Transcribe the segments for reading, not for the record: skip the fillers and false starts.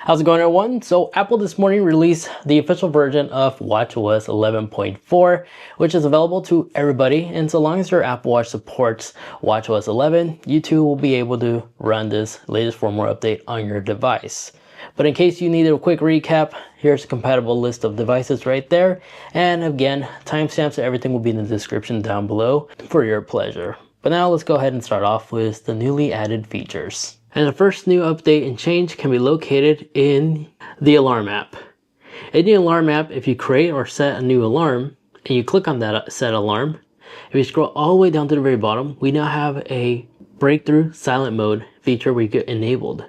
How's it going, everyone? So Apple this morning released the official version of WatchOS 11.4, which is available to everybody. And so long as your Apple Watch supports WatchOS 11, you too will be able to run this latest firmware update on your device. But in case you needed a quick recap, here's a compatible list of devices right there. And again, timestamps and everything will be in the description down below for your pleasure. But now let's go ahead and start off with the newly added features. And the first new update and change can be located in the alarm app. In the alarm app, if you create or set a new alarm and you click on that set alarm, if you scroll all the way down to the very bottom, we now have a breakthrough silent mode feature we get enabled.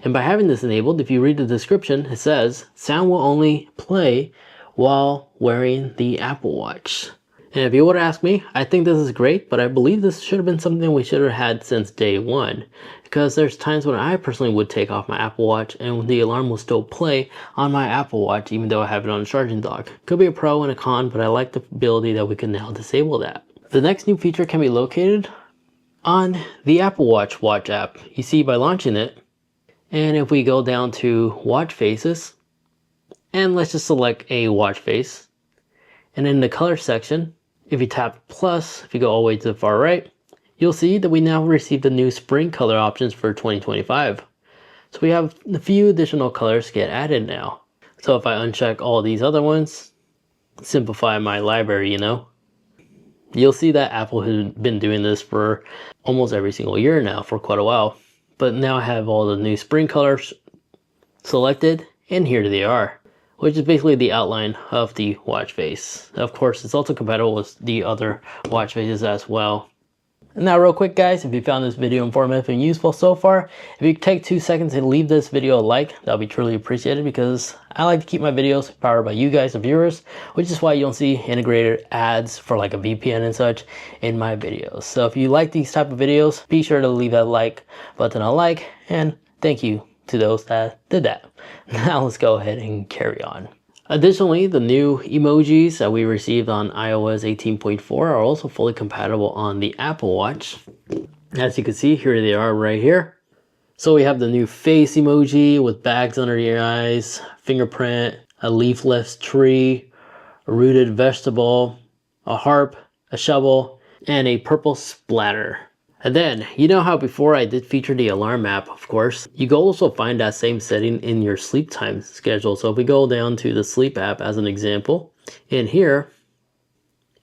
And by having this enabled, if you read the description, it says sound will only play while wearing the Apple Watch. And if you were to ask me, I think this is great, but I believe this should have been something we should have had since day one. Because there's times when I personally would take off my Apple Watch and the alarm will still play on my Apple Watch even though I have it on a charging dock. Could be a pro and a con, but I like the ability that we can now disable that. The next new feature can be located on the Apple Watch app. You see by launching it, and if we go down to watch faces, and let's just select a watch face, and in the color section, if you tap plus, if you go all the way to the far right, you'll see that we now received the new spring color options for 2025. So we have a few additional colors get added now. So if I uncheck all these other ones, simplify my library, you'll see that Apple has been doing this for almost every single year now for quite a while. But now I have all the new spring colors selected, and here they are, which is basically the outline of the watch face. Of course, it's also compatible with the other watch faces as well. And now real quick, guys, if you found this video informative and useful so far, if you take 2 seconds and leave this video a like, that'll be truly appreciated, because I like to keep my videos powered by you guys, the viewers, which is why you don't see integrated ads for like a VPN and such in my videos. So if you like these type of videos, be sure to leave that like button a like, and thank you to those that did that. Now let's go ahead and carry on. Additionally, the new emojis that we received on iOS 18.4 are also fully compatible on the Apple Watch. As you can see, here they are right here. So we have the new face emoji with bags under your eyes, fingerprint, a leafless tree, a rooted vegetable, a harp, a shovel, and a purple splatter. And then, you know how before I did feature the alarm app, of course, you can also find that same setting in your sleep time schedule. So if we go down to the sleep app as an example, in here,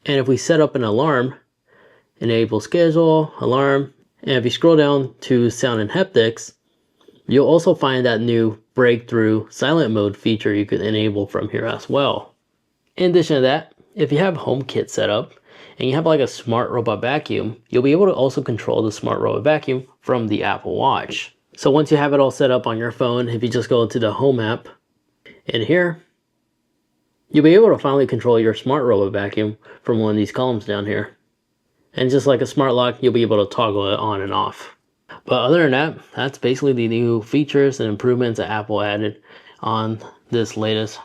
and if we set up an alarm, enable schedule, alarm, and if you scroll down to sound and haptics, you'll also find that new breakthrough silent mode feature you could enable from here as well. In addition to that, if you have HomeKit set up, and you have like a smart robot vacuum, you'll be able to also control the smart robot vacuum from the Apple Watch. So once you have it all set up on your phone, if you just go to the Home app, in here, you'll be able to finally control your smart robot vacuum from one of these columns down here. And just like a smart lock, you'll be able to toggle it on and off. But other than that, that's basically the new features and improvements that Apple added on this latest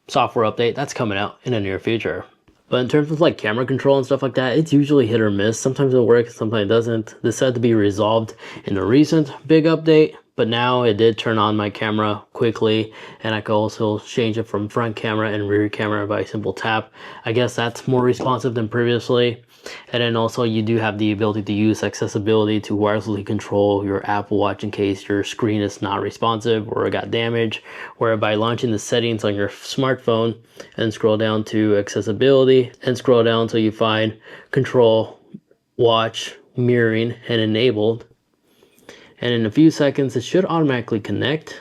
software update that's coming out in the near future. But in terms of like camera control and stuff like that, it's usually hit or miss. Sometimes it'll work, sometimes it doesn't. This had to be resolved in a recent big update, but now it did turn on my camera quickly, and I could also change it from front camera and rear camera by a simple tap. I guess that's more responsive than previously. And then also you do have the ability to use accessibility to wirelessly control your Apple Watch in case your screen is not responsive or it got damaged, where by launching the settings on your smartphone and scroll down to accessibility and scroll down until you find control, watch, mirroring, and enabled. And in a few seconds, it should automatically connect.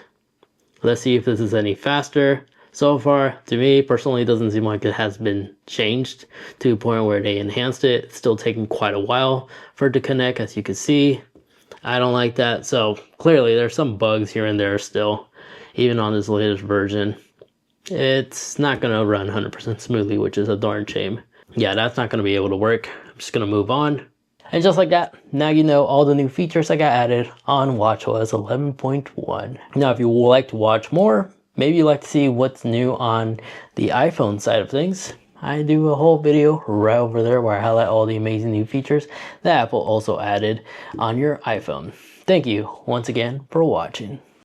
Let's see if this is any faster. So far, to me personally, it doesn't seem like it has been changed to a point where they enhanced it. It's still taking quite a while for it to connect, as you can see. I don't like that. So clearly there's some bugs here and there still, even on this latest version. It's not going to run 100% smoothly, which is a darn shame. Yeah, that's not going to be able to work. I'm just going to move on. And just like that, now you know all the new features that got added on WatchOS 11.1. Now, if you would like to watch more, maybe you'd like to see what's new on the iPhone side of things, I do a whole video right over there where I highlight all the amazing new features that Apple also added on your iPhone. Thank you once again for watching.